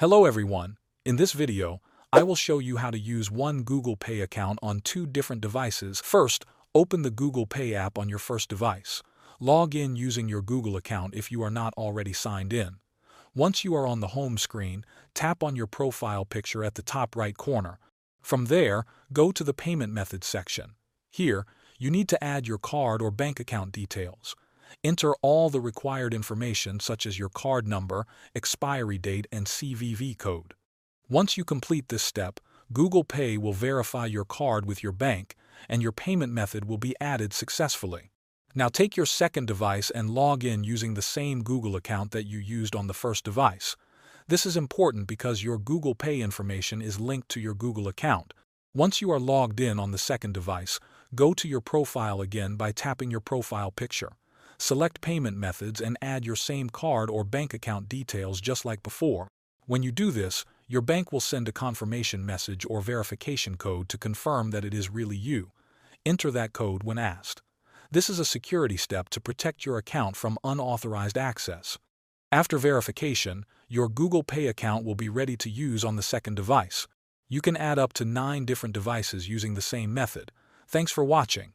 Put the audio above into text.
Hello everyone. In this video, I will show you how to use one Google Pay account on two different devices. First, open the Google Pay app on your first device. Log in using your Google account if you are not already signed in. Once you are on the home screen, tap on your profile picture at the top right corner. From there, go to the Payment Methods section. Here, you need to add your card or bank account details. Enter all the required information such as your card number, expiry date, and CVV code. Once you complete this step, Google Pay will verify your card with your bank, and your payment method will be added successfully. Now take your second device and log in using the same Google account that you used on the first device. This is important because your Google Pay information is linked to your Google account. Once you are logged in on the second device, go to your profile again by tapping your profile picture. Select payment methods and add your same card or bank account details just like before. When you do this, your bank will send a confirmation message or verification code to confirm that it is really you. Enter that code when asked. This is a security step to protect your account from unauthorized access. After verification, your Google Pay account will be ready to use on the second device. You can add up to 9 different devices using the same method. Thanks for watching.